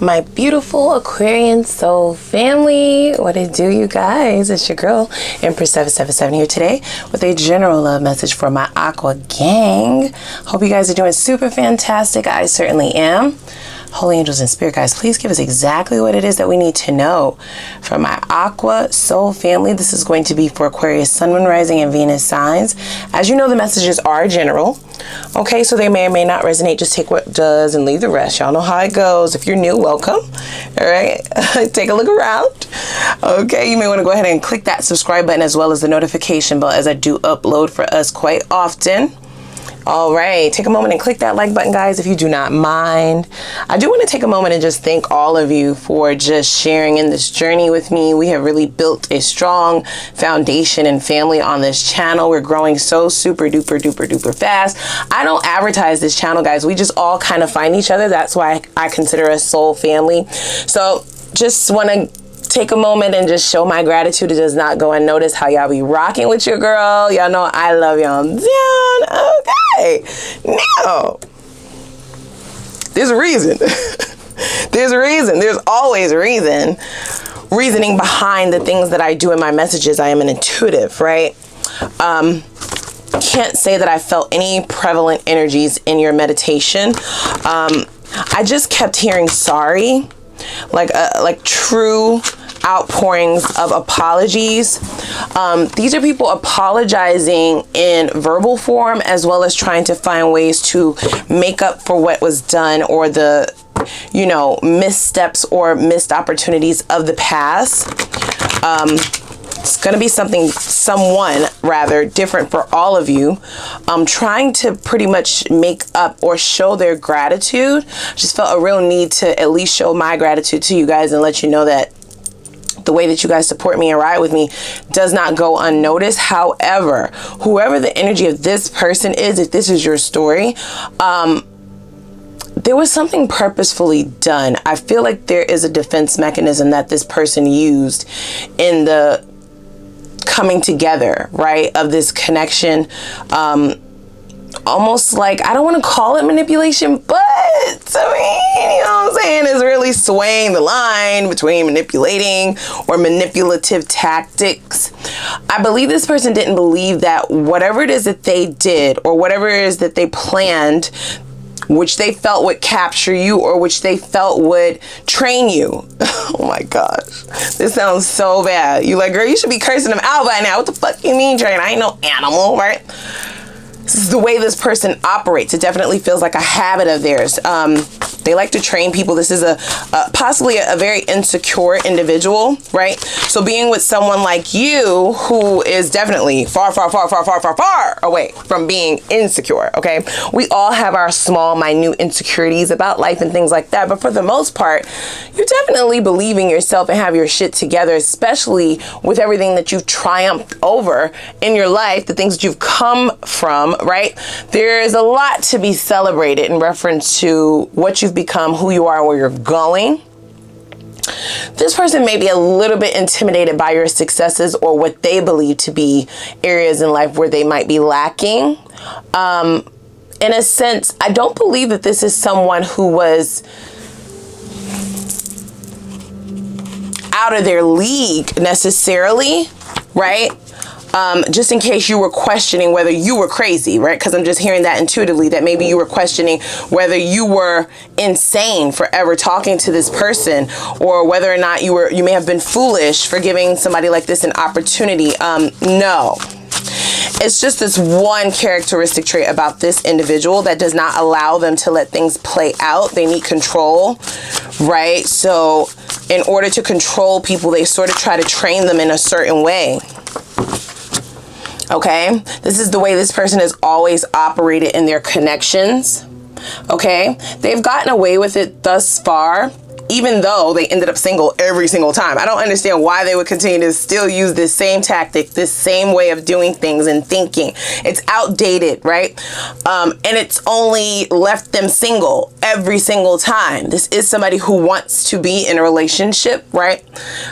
My beautiful Aquarian soul family. What it do, you guys? It's your girl, Empress 777 here today with a general love message for my Aqua gang. Hope you guys are doing super fantastic. I certainly am. Holy angels and spirit guides, please give us exactly what it is that we need to know. For my Aqua soul family, this is going to be for Aquarius, Sun, Moon, Rising, and Venus signs. As you know, the messages are general. Okay, so they may or may not resonate. Just take what does and leave the rest. Y'all know how it goes. If you're new, welcome. All right, take a look around. Okay, you may want to go ahead and click that subscribe button as well as the notification bell, as I do upload for us quite often. All right, take a moment and click that like button, guys, if you do not mind. I do want to take a moment and just thank all of you for just sharing in this journey with me. We have really built a strong foundation and family on this channel. We're growing so super duper duper duper fast. I don't advertise this channel, guys. We just all kind of find each other. That's why I consider us soul family. So just want to take a moment and just show my gratitude. It does not go unnoticed how y'all be rocking with your girl. Y'all know I love y'all down. Okay, now there's a reason. There's a reason. There's always a reasoning behind the things that I do in my messages. I am an intuitive, right? Can't say that I felt any prevalent energies in your meditation. I just kept hearing sorry, like true outpourings of apologies. These are people apologizing in verbal form, as well as trying to find ways to make up for what was done, or the, you know, missteps or missed opportunities of the past. It's going to be someone rather different for all of you. Trying to pretty much make up or show their gratitude. Just felt a real need to at least show my gratitude to you guys and let you know that the way that you guys support me and ride with me does not go unnoticed. However, whoever the energy of this person is, if this is your story, there was something purposefully done. I feel like there is a defense mechanism that this person used in the coming together, right, of this connection. Almost like, I don't want to call it manipulation, but I mean, you know what I'm saying, it's really swaying the line between manipulating or manipulative tactics. I believe this person didn't believe that whatever it is that they did, or whatever it is that they planned, which they felt would capture you, or which they felt would train you. Oh my gosh, this sounds so bad. You like, girl, you should be cursing them out by now. What the fuck you mean train? I ain't no animal, right? This is the way this person operates. It definitely feels like a habit of theirs. They like to train people. This is possibly a very insecure individual, right? So being with someone like you, who is definitely far away from being insecure, okay? We all have our small, minute insecurities about life and things like that. But for the most part, you definitely believe in yourself and have your shit together, especially with everything that you've triumphed over in your life, the things that you've come from, right? There is a lot to be celebrated in reference to what you've become, who you are, where you're going. This person may be a little bit intimidated by your successes, or what they believe to be areas in life where they might be lacking. In a sense, I don't believe that this is someone who was out of their league necessarily, right? Just in case you were questioning whether you were crazy, right? Because I'm just hearing that intuitively, that maybe you were questioning whether you were insane for ever talking to this person, or whether or not you may have been foolish for giving somebody like this an opportunity. No. It's just this one characteristic trait about this individual that does not allow them to let things play out. They need control, right? So in order to control people, they sort of try to train them in a certain way. Okay, this is the way this person has always operated in their connections. Okay, they've gotten away with it thus far, even though they ended up single every single time. I don't understand why they would continue to still use this same tactic, this same way of doing things and thinking. It's outdated, right? And it's only left them single every single time. This is somebody who wants to be in a relationship, right?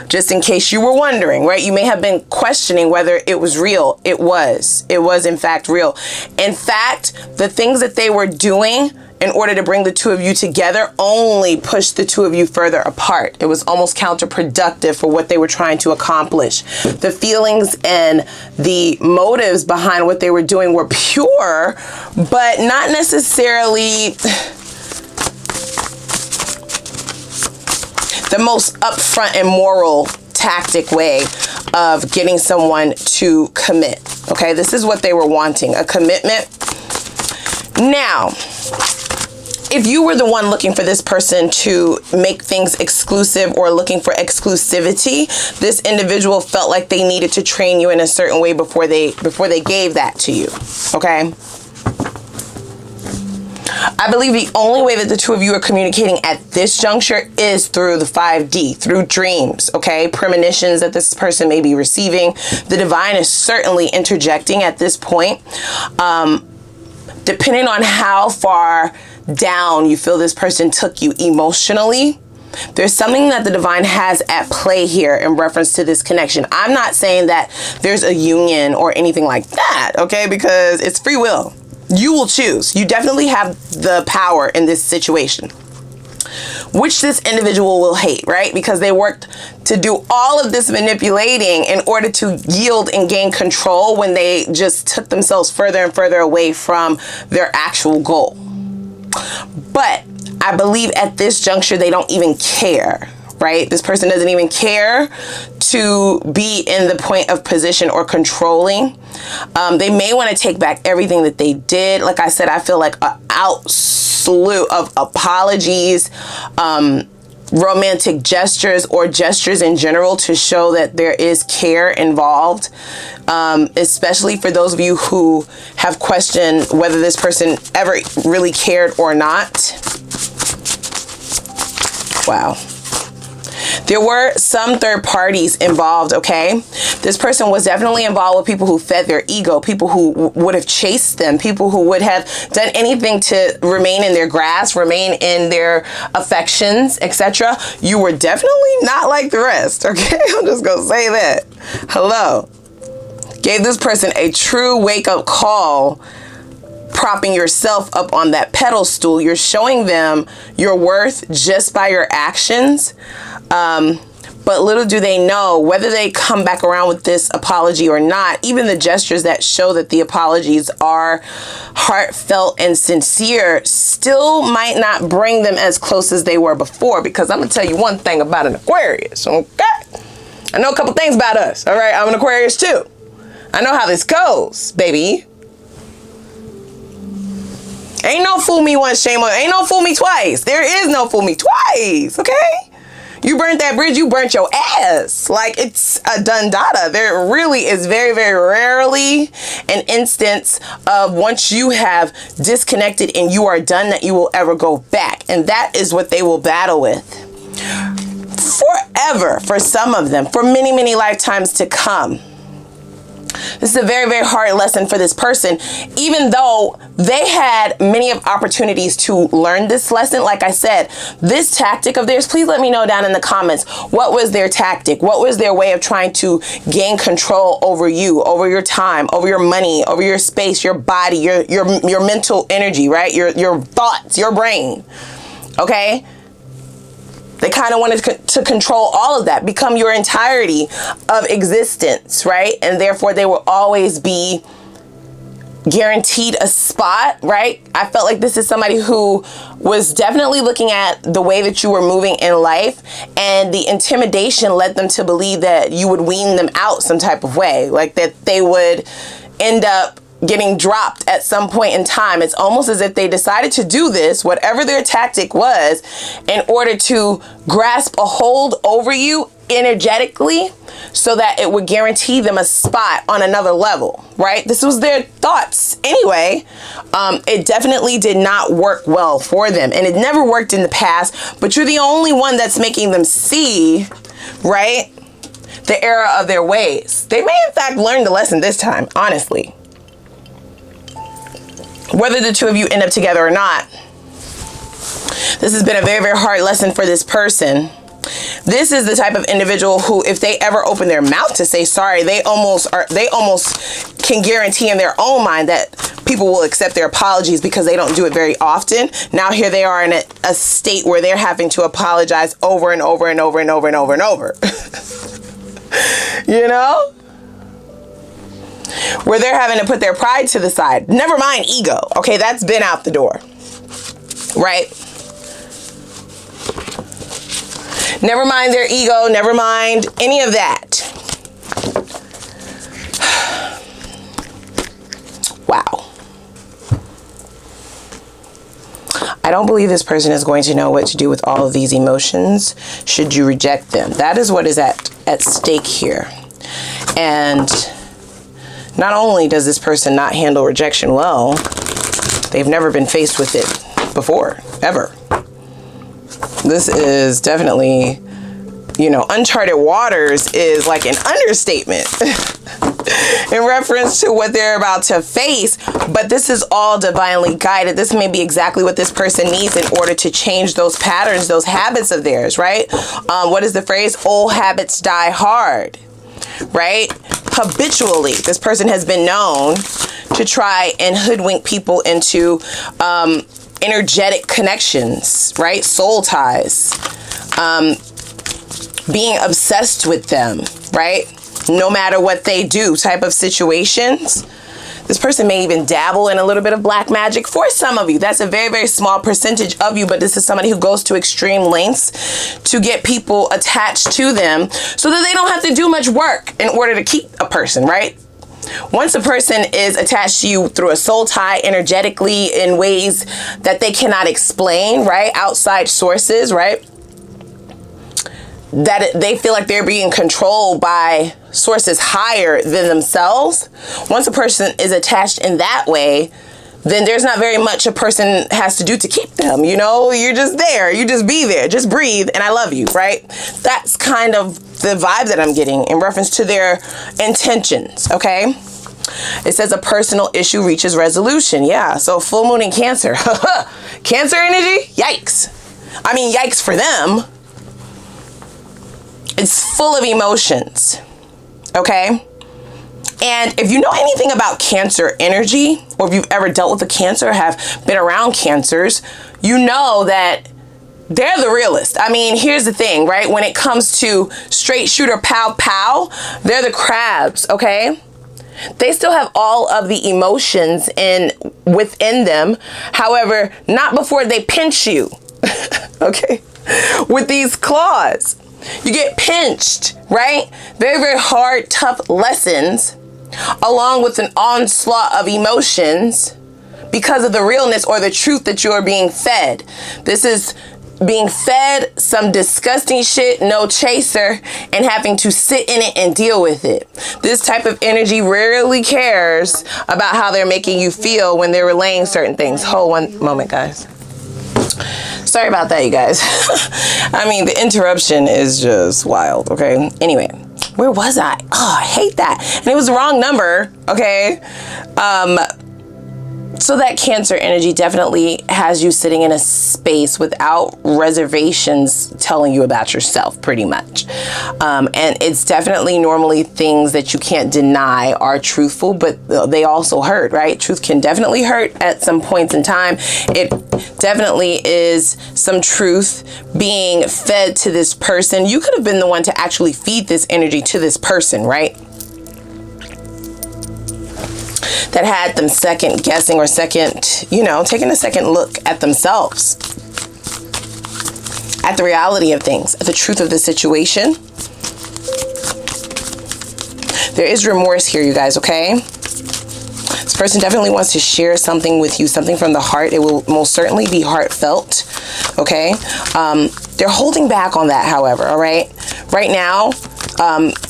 Just in case you were wondering, right? You may have been questioning whether it was real. It was in fact real. In fact, the things that they were doing in order to bring the two of you together only pushed the two of you further apart. It was almost counterproductive for what they were trying to accomplish. The feelings and the motives behind what they were doing were pure, but not necessarily the most upfront and moral tactic way of getting someone to commit. Okay, this is what they were wanting, a commitment. Now, if you were the one looking for this person to make things exclusive or looking for exclusivity, this individual felt like they needed to train you in a certain way before they gave that to you. Okay? I believe the only way that the two of you are communicating at this juncture is through the 5D, through dreams, okay? Premonitions that this person may be receiving. The divine is certainly interjecting at this point. Depending on how far down you feel this person took you emotionally, there's something that the divine has at play here in reference to this connection. I'm not saying that there's a union or anything like that, okay? Because it's free will. You will choose. You definitely have the power in this situation, which this individual will hate, right? Because they worked to do all of this manipulating in order to yield and gain control when they just took themselves further and further away from their actual goal. But I believe at this juncture, they don't even care, right? This person doesn't even care to be in the point of position or controlling. They may want to take back everything that they did. Like I said, I feel like an out slew of apologies, romantic gestures, or gestures in general to show that there is care involved, especially for those of you who have questioned whether this person ever really cared or not. Wow. There were some third parties involved, okay? This person was definitely involved with people who fed their ego, people who would have chased them, people who would have done anything to remain in their grasp, remain in their affections, etc. You were definitely not like the rest, okay? I'm just gonna say that. Hello. Gave this person a true wake-up call, propping yourself up on that pedestal. You're showing them your worth just by your actions. But little do they know, whether they come back around with this apology or not, even the gestures that show that the apologies are heartfelt and sincere still might not bring them as close as they were before. Because I'm going to tell you one thing about an Aquarius, okay? I know a couple things about us, all right? I'm an Aquarius too. I know how this goes, baby. Ain't no fool me once, shame on. Ain't no fool me twice. There is no fool me twice, okay? You burnt that bridge, you burnt your ass. Like, it's a done data. There really is very, very rarely an instance of once you have disconnected and you are done that you will ever go back. And that is what they will battle with forever for some of them, for many, many lifetimes to come. This is a very, very hard lesson for this person, even though they had many of opportunities to learn this lesson. Like I said, this tactic of theirs, please let me know down in the comments, what was their tactic? What was their way of trying to gain control over you, over your time, over your money, over your space, your body, your mental energy, right? Your thoughts, your brain, okay? They kind of wanted to control all of that, become your entirety of existence, right? And therefore, they will always be guaranteed a spot, right? I felt like this is somebody who was definitely looking at the way that you were moving in life, and the intimidation led them to believe that you would wean them out some type of way, like that they would end up getting dropped at some point in time. It's almost as if they decided to do this, whatever their tactic was, in order to grasp a hold over you energetically so that it would guarantee them a spot on another level, right? This was their thoughts anyway. It definitely did not work well for them, and it never worked in the past, but you're the only one that's making them see, right, the error of their ways. They may in fact learn the lesson this time, honestly. Whether the two of you end up together or not, this has been a very, very hard lesson for this person. This is the type of individual who, if they ever open their mouth to say sorry, they almost can guarantee in their own mind that people will accept their apologies because they don't do it very often. Now here they are in a state where they're having to apologize over and over and over and over and over and over. You know? Where they're having to put their pride to the side. Never mind ego. Okay, that's been out the door. Right? Never mind their ego. Never mind any of that. Wow. I don't believe this person is going to know what to do with all of these emotions should you reject them. That is what is at stake here. And not only does this person not handle rejection well, they've never been faced with it before, ever. This is definitely, you know, uncharted waters is like an understatement in reference to what they're about to face. But this is all divinely guided. This may be exactly what this person needs in order to change those patterns, those habits of theirs, right? What is the phrase? Old habits die hard, right? Habitually, this person has been known to try and hoodwink people into energetic connections, right? Soul ties, being obsessed with them, right? No matter what they do type of situations. This person may even dabble in a little bit of black magic for some of you. That's a very, very small percentage of you, but this is somebody who goes to extreme lengths to get people attached to them so that they don't have to do much work in order to keep a person, right? Once a person is attached to you through a soul tie energetically in ways that they cannot explain, right? Outside sources, right? That they feel like they're being controlled by sources higher than themselves. Once a person is attached in that way, then there's not very much a person has to do to keep them. You know, you're just there. You just be there. Just breathe. And I love you, right? That's kind of the vibe that I'm getting in reference to their intentions, okay? It says a personal issue reaches resolution. Yeah, so full moon in Cancer. Cancer energy? Yikes. I mean, yikes for them. It's full of emotions, okay? And if you know anything about Cancer energy, or if you've ever dealt with a Cancer, have been around Cancers, you know that they're the realest. I mean, here's the thing, right? When it comes to straight shooter pow pow, they're the crabs, okay? They still have all of the emotions within them. However, not before they pinch you, okay? With these claws. You get pinched, right? Very, very hard, tough lessons, along with an onslaught of emotions because of the realness or the truth that you are being fed. This is being fed some disgusting shit, no chaser, and having to sit in it and deal with it. This type of energy rarely cares about how they're making you feel when they're relaying certain things. Hold one moment, guys. Sorry about that, you guys. I mean, the interruption is just wild, okay? Anyway, where was I? Oh, I hate that. And it was the wrong number, okay? So that Cancer energy definitely has you sitting in a space without reservations telling you about yourself, pretty much. And it's definitely normally things that you can't deny are truthful, but they also hurt, right? Truth can definitely hurt at some points in time. It definitely is some truth being fed to this person. You could have been the one to actually feed this energy to this person, right? That had them second guessing or second, you know, taking a second look at themselves, at the reality of things, at the truth of the situation. There is remorse here, you guys, okay? This person definitely wants to share something with you, something from the heart. It will most certainly be heartfelt, okay? They're holding back on that, however, all right? Right now,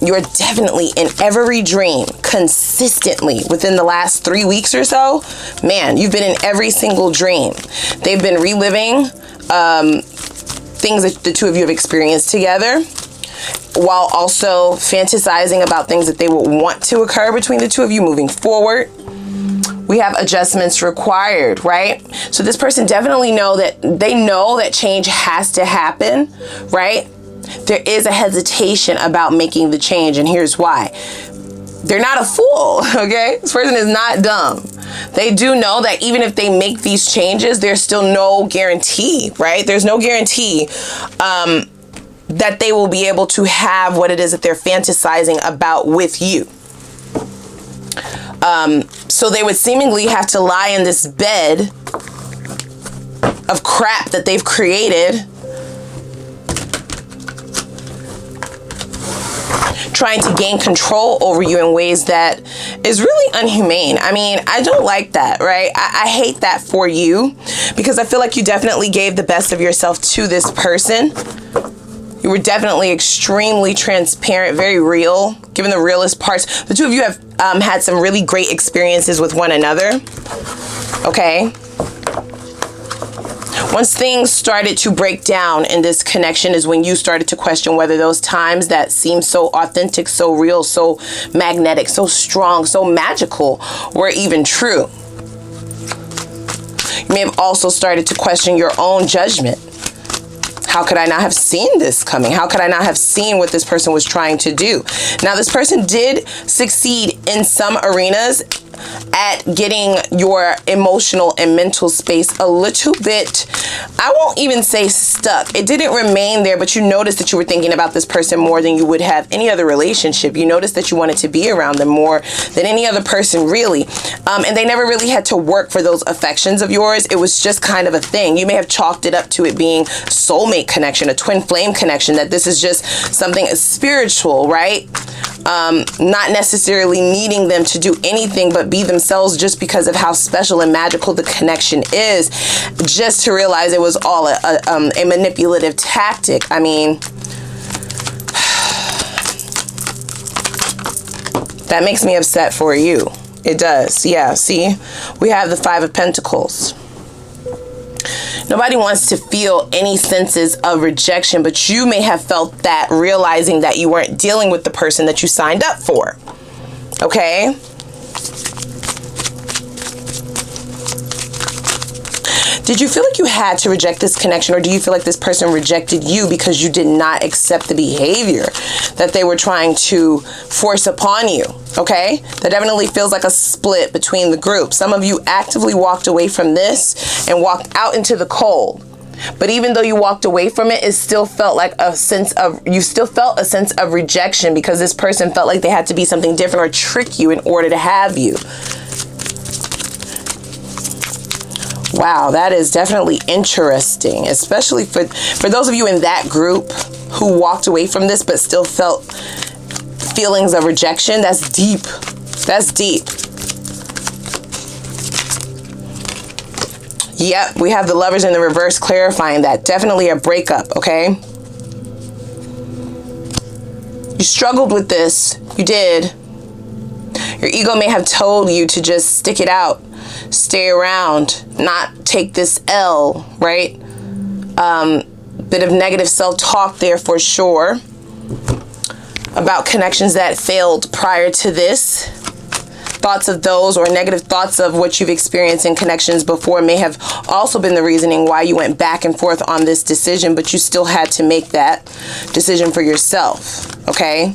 you're definitely in every dream consistently within the last 3 weeks or so. Man, you've been in every single dream. They've been reliving things that the two of you have experienced together, while also fantasizing about things that they would want to occur between the two of you moving forward. We have adjustments required, right? So this person definitely know that change has to happen, right? there is a hesitation about making the change, and here's why. They're not a fool, okay? This person is not dumb. They do know that even if they make these changes, there's still no guarantee, right? There's no guarantee that they will be able to have what it is that they're fantasizing about with you. So they would seemingly have to lie in this bed of crap that they've created, trying to gain control over you in ways that is really unhumane. I mean, I don't like that, right? I hate that for you, because I feel like you definitely gave the best of yourself to this person. You were definitely extremely transparent, very real, given the realest parts. The two of you have had some really great experiences with one another, okay? Once things started to break down in this connection is when you started to question whether those times that seemed so authentic, so real, so magnetic, so strong, so magical were even true. You may have also started to question your own judgment. How could I not have seen this coming? How could I not have seen what this person was trying to do? Now, this person did succeed in some arenas at getting your emotional and mental space a little bit, I won't even say stuck. It didn't remain there, but you noticed that you were thinking about this person more than you would have any other relationship. You noticed that you wanted to be around them more than any other person, really. And they never really had to work for those affections of yours. It was just kind of a thing. You may have chalked it up to it being soulmate connection, a twin flame connection, that this is just something spiritual, right? Not necessarily needing them to do anything but be themselves just because of how special and magical the connection is, just to realize it was all a manipulative tactic. I mean, that makes me upset for you. It does. Yeah, see, we have the Five of Pentacles. Nobody wants to feel any senses of rejection, but you may have felt that, realizing that you weren't dealing with the person that you signed up for. Okay? Did you feel like you had to reject this connection, or do you feel like this person rejected you because you did not accept the behavior that they were trying to force upon you? Okay? That definitely feels like a split between the group. Some of you actively walked away from this and walked out into the cold. But even though you walked away from it, it still felt like a sense of, you still felt a sense of rejection, because this person felt like they had to be something different or trick you in order to have you. Wow, that is definitely interesting, especially for those of you in that group who walked away from this but still felt feelings of rejection. That's deep. That's deep. Yep, we have the Lovers in the reverse clarifying that. Definitely a breakup, okay? You struggled with this. You did. Your ego may have told you to just stick it out, stay around, not take this L, right? Bit of negative self-talk there for sure about connections that failed prior to this. Thoughts of those, or negative thoughts of what you've experienced in connections before, may have also been the reasoning why you went back and forth on this decision, but you still had to make that decision for yourself, okay?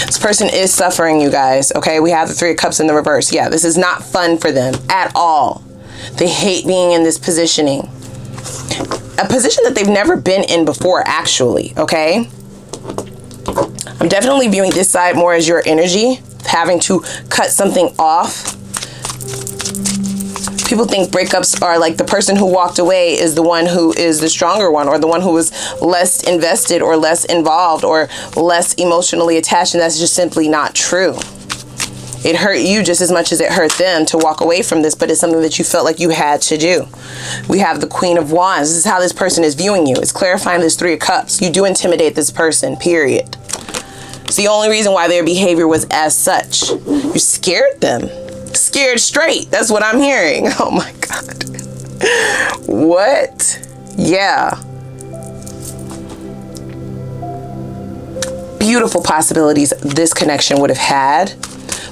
This person is suffering, you guys, okay? We have the Three of Cups in the reverse. Yeah, this is not fun for them at all. They hate being in this positioning. A position that they've never been in before, actually, okay? I'm definitely viewing this side more as your energy, having to cut something off. People think breakups are like the person who walked away is the one who is the stronger one, or the one who was less invested or less involved or less emotionally attached, and that's just simply not true. It hurt you just as much as it hurt them to walk away from this, but it's something that you felt like you had to do. We have the Queen of Wands. This is how this person is viewing you. It's clarifying this Three of Cups. You do intimidate this person, period. It's the only reason why their behavior was as such. You scared them. Scared straight. That's what I'm hearing. Oh my God. What? Yeah. Beautiful possibilities this connection would have had.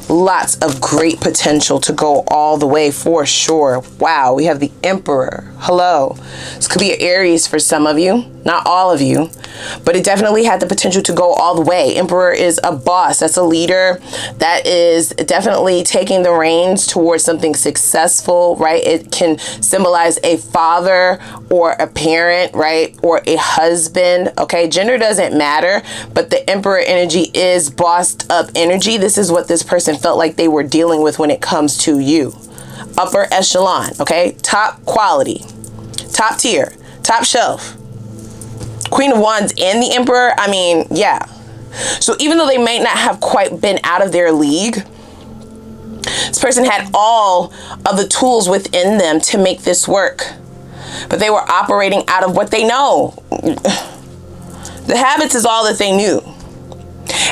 lots of great potential to go all the way for sure. Wow, we have the Emperor. Hello. This could be an Aries for some of you, not all of you, but it definitely had the potential to go all the way. Emperor is a boss. That's a leader. That is definitely taking the reins towards something successful, right? It can symbolize a father or a parent, right? Or a husband, okay? Gender doesn't matter, but the Emperor energy is bossed up energy. This is what this person felt like they were dealing with when it comes to you. Upper echelon, okay? Top quality, top tier, top shelf. Queen of Wands and the Emperor, I mean, yeah. So even though they may not have quite been out of their league, this person had all of the tools within them to make this work. But they were operating out of what they know. The habits is all that they knew.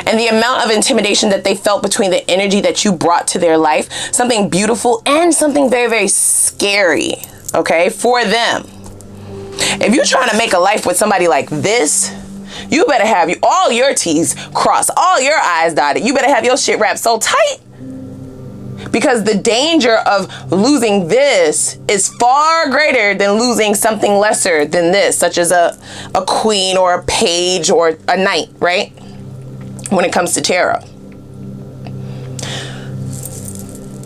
And the amount of intimidation that they felt between the energy that you brought to their life, something beautiful and something very, very scary, okay, for them. If you're trying to make a life with somebody like this, you better have all your T's crossed, all your I's dotted. You better have your shit wrapped so tight, because the danger of losing this is far greater than losing something lesser than this, such as a queen or a page or a knight, right? When it comes to tarot.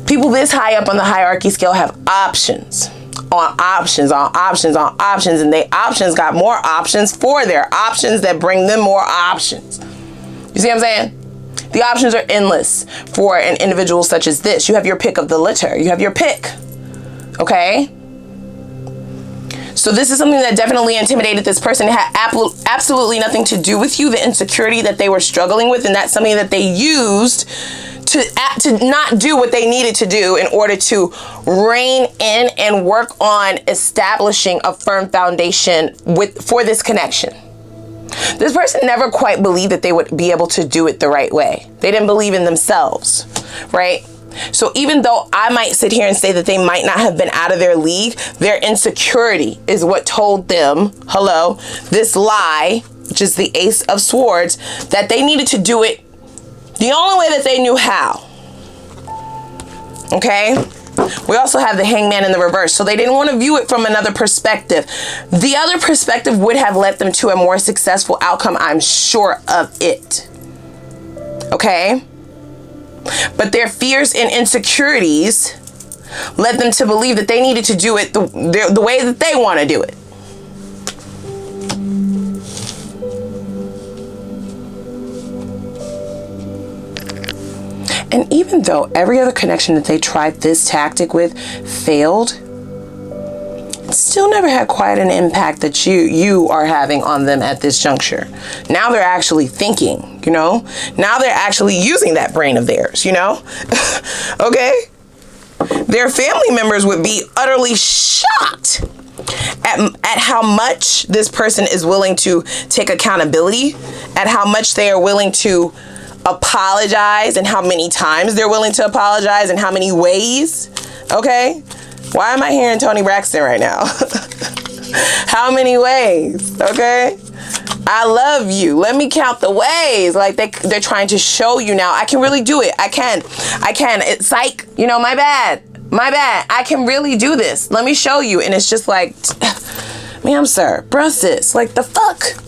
People this high up on the hierarchy scale have options on options on options on options, and they options got more options for their options that bring them more options. You see what I'm saying? The options are endless for an individual such as this. You have your pick of the litter. You have your pick. Okay? So this is something that definitely intimidated this person. It had absolutely nothing to do with you, the insecurity that they were struggling with, and that's something that they used to not do what they needed to do in order to rein in and work on establishing a firm foundation for this connection. This person never quite believed that they would be able to do it the right way. They didn't believe in themselves, right? So even though I might sit here and say that they might not have been out of their league, their insecurity is what told them, hello, this lie, which is the Ace of Swords, that they needed to do it the only way that they knew how. Okay? We also have the Hangman in the reverse. So they didn't want to view it from another perspective. The other perspective would have led them to a more successful outcome. I'm sure of it. Okay? But their fears and insecurities led them to believe that they needed to do it the way that they want to do it. And even though every other connection that they tried this tactic with failed, it still never had quite an impact that you are having on them at this juncture. Now they're actually thinking, you know? Now they're actually using that brain of theirs, you know? Okay? Their family members would be utterly shocked at how much this person is willing to take accountability, at how much they are willing to apologize, and how many times they're willing to apologize, and how many ways. Okay? Why am I hearing Tony Braxton right now? How many ways? Okay? I love you. Let me count the ways. Like they're trying to show you now. I can really do it. I can. It's like, you know, my bad. I can really do this. Let me show you. And it's just like, ma'am, sir, bruh, sis, like the fuck?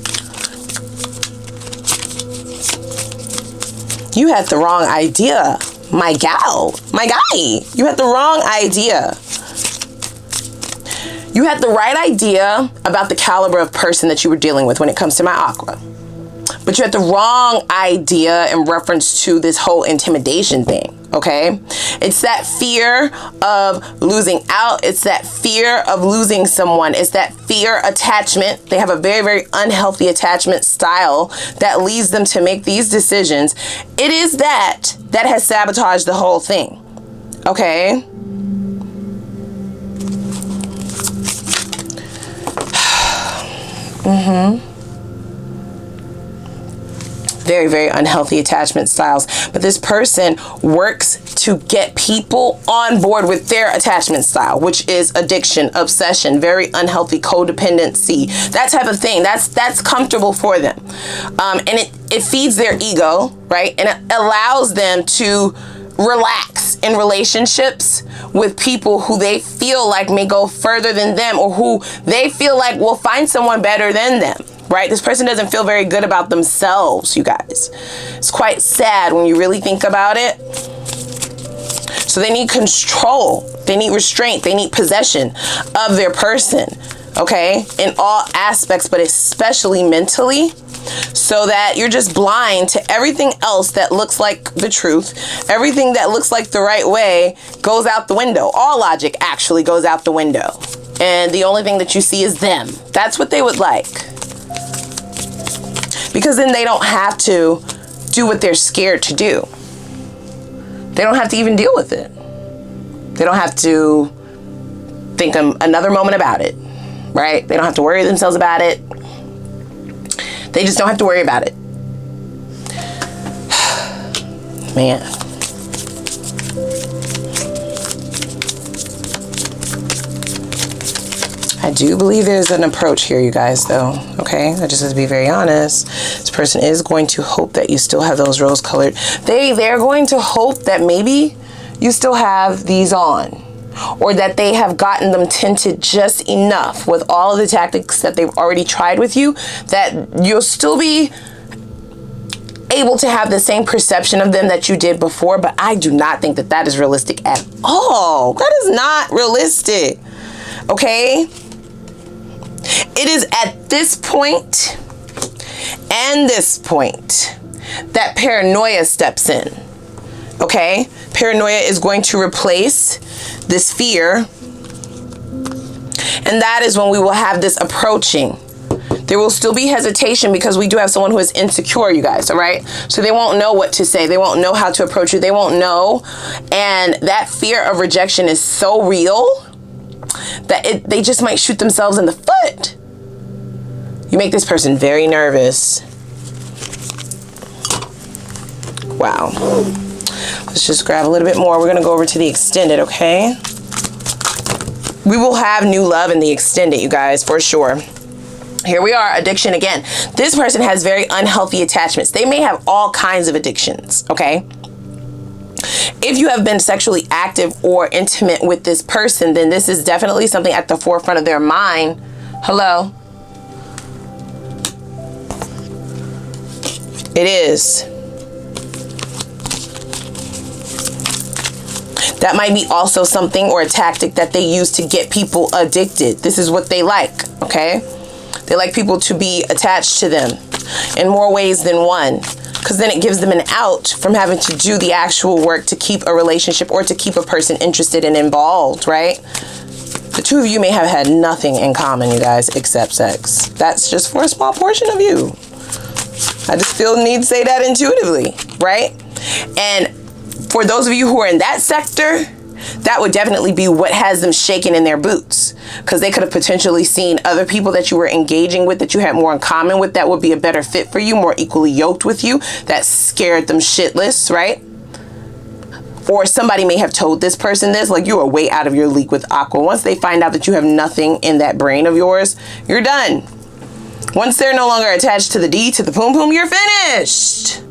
You had the wrong idea, my gal, my guy. You had the wrong idea. You had the right idea about the caliber of person that you were dealing with when it comes to my aqua. But you had the wrong idea in reference to this whole intimidation thing, okay? It's that fear of losing out. It's that fear of losing someone. It's that fear attachment. They have a very, very unhealthy attachment style that leads them to make these decisions. It is that has sabotaged the whole thing, okay? Very, very unhealthy attachment styles. But this person works to get people on board with their attachment style, which is addiction, obsession, very unhealthy codependency, that type of thing. That's comfortable for them. And it feeds their ego, right? And it allows them to relax in relationships with people who they feel like may go further than them, or who they feel like will find someone better than them, right? This person doesn't feel very good about themselves, you guys. It's quite sad when you really think about it. So they need control, they need restraint, they need possession of their person, okay? In all aspects, but especially mentally, so that you're just blind to everything else that looks like the truth. Everything that looks like the right way goes out the window. All logic actually goes out the window. And the only thing that you see is them. That's what they would like. Because then they don't have to do what they're scared to do. They don't have to even deal with it. They don't have to think another moment about it, right? They don't have to worry themselves about it. They just don't have to worry about it. Man. I do believe there's an approach here, you guys, though. Okay, I just have to be very honest. This person is going to hope that you still have those rose-colored. They're going to hope that maybe you still have these on, or that they have gotten them tinted just enough with all of the tactics that they've already tried with you, that you'll still be able to have the same perception of them that you did before. But I do not think that that is realistic at all. That is not realistic. Okay? It is at this point and this point that paranoia steps in. Okay? Paranoia is going to replace this fear. And that is when we will have this approaching. There will still be hesitation because we do have someone who is insecure, you guys, all right? So they won't know what to say. They won't know how to approach you. They won't know. And that fear of rejection is so real that they just might shoot themselves in the foot. You make this person very nervous. Wow. Let's just grab a little bit more. We're going to go over to the extended, okay? We will have new love in the extended, you guys, for sure. Here we are, addiction again. This person has very unhealthy attachments. They may have all kinds of addictions, okay? If you have been sexually active or intimate with this person, then this is definitely something at the forefront of their mind. Hello? It is. That might be also something or a tactic that they use to get people addicted. This is what they like, okay? They like people to be attached to them in more ways than one, because then it gives them an out from having to do the actual work to keep a relationship or to keep a person interested and involved, right? The two of you may have had nothing in common, you guys, except sex. That's just for a small portion of you. I just feel the need to say that intuitively, right? And for those of you who are in that sector, that would definitely be what has them shaking in their boots, because they could have potentially seen other people that you were engaging with, that you had more in common with, that would be a better fit for you, more equally yoked with you, that scared them shitless, right? Or somebody may have told this person this, like, you are way out of your league with Aqua. Once they find out that you have nothing in that brain of yours, you're done. Once they're no longer attached to the D, to the poom poom, you're finished.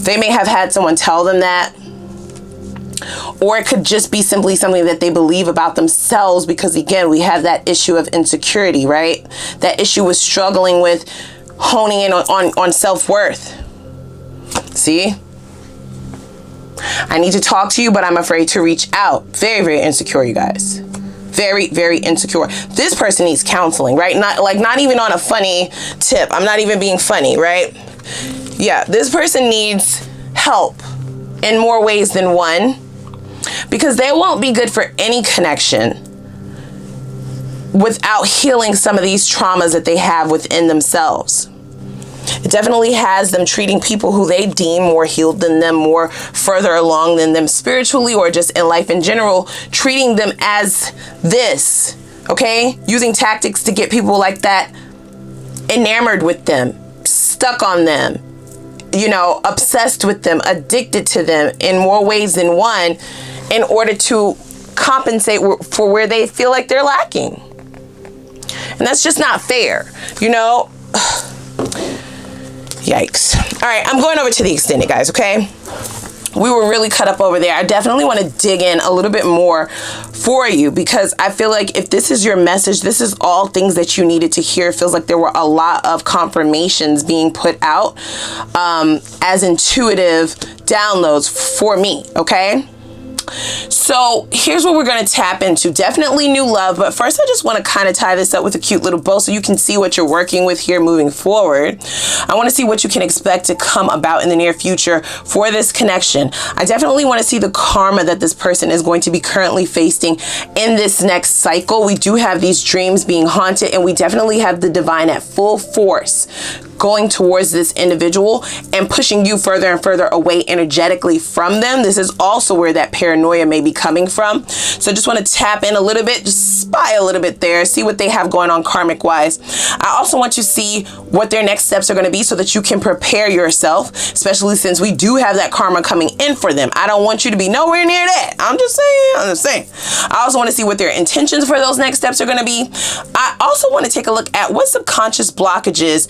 They may have had someone tell them that. Or it could just be simply something that they believe about themselves, because again, we have that issue of insecurity, right? That issue with struggling with honing in on self-worth. See? I need to talk to you, but I'm afraid to reach out. Very, very insecure, you guys. Very, very insecure. This person needs counseling, right? Not even on a funny tip. I'm not even being funny, right? Yeah, this person needs help in more ways than one, because they won't be good for any connection without healing some of these traumas that they have within themselves. It definitely has them treating people who they deem more healed than them, more further along than them spiritually or just in life in general, treating them as this, okay? Using tactics to get people like that enamored with them, stuck on them, you know, obsessed with them, addicted to them in more ways than one, in order to compensate for where they feel like they're lacking. And that's just not fair, you know? Yikes. All right, I'm going over to the extended, guys, okay? we were really cut up over there. I definitely want to dig in a little bit more for you, because I feel like if this is your message, this is all things that you needed to hear. It feels like there were a lot of confirmations being put out as intuitive downloads for me, okay? So here's what we're going to tap into. Definitely new love, but first I just want to kind of tie this up with a cute little bow so you can see what you're working with here moving forward. I want to see what you can expect to come about in the near future for this connection. I definitely want to see the karma that this person is going to be currently facing in this next cycle. We do have these dreams being haunted, and we definitely have the divine at full force going towards this individual and pushing you further and further away energetically from them. This is also where that paranoia may be coming from. So just want to tap in a little bit, just spy a little bit there, see what they have going on karmic wise. I also want you to see what their next steps are going to be so that you can prepare yourself, especially since we do have that karma coming in for them. I don't want you to be nowhere near that. I'm just saying. I also want to see what their intentions for those next steps are going to be. I also want to take a look at what subconscious blockages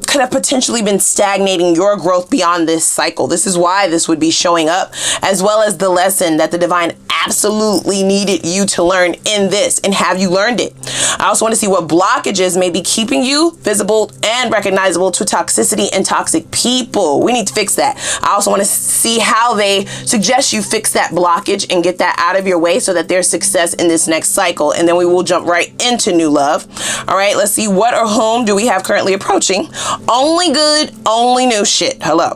could have potentially been stagnating your growth beyond this cycle. This is why this would be showing up, as well as the lesson that the divine absolutely needed you to learn in this, and have you learned it? I also want to see what blockages may be keeping you visible and recognizable to toxicity and toxic people. We need to fix that. I also want to see how they suggest you fix that blockage and get that out of your way so that there's success in this next cycle. And then we will jump right into new love. All right, let's see what or whom do we have currently approaching. Only good, only new shit. Hello.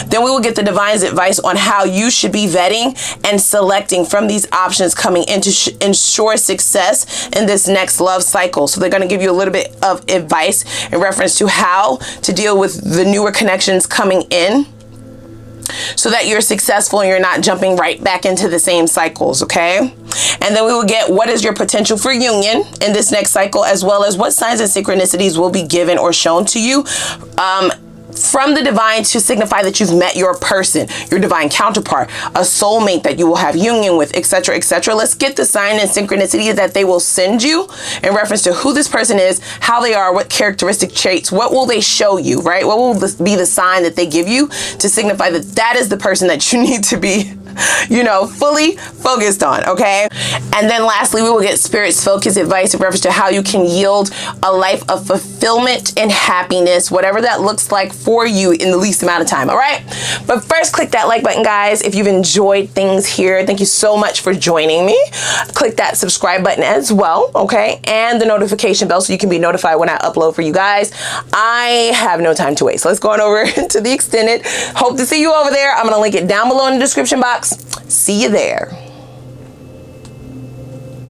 Then we will get the divine's advice on how you should be vetting and selecting from these options coming in to ensure success in this next love cycle. So they're going to give you a little bit of advice in reference to how to deal with the newer connections coming in, so that you're successful and you're not jumping right back into the same cycles, okay? And then we will get what is your potential for union in this next cycle, as well as what signs and synchronicities will be given or shown to you from the divine to signify that you've met your person, your divine counterpart, a soulmate that you will have union with, etc., etc. Let's get the sign and synchronicity that they will send you in reference to who this person is, how they are, what characteristic traits, what will they show you, right? What will be the sign that they give you to signify that that is the person that you need to be, you know, fully focused on, okay? And then lastly, we will get Spirit's focus advice in reference to how you can yield a life of fulfillment and happiness, whatever that looks like for you in the least amount of time, all right? But first, click that like button, guys, if you've enjoyed things here. Thank you so much for joining me. Click that subscribe button as well, okay? And the notification bell so you can be notified when I upload for you guys. I have no time to waste. Let's go on over to the extended. Hope to see you over there. I'm gonna link it down below in the description box. See you there.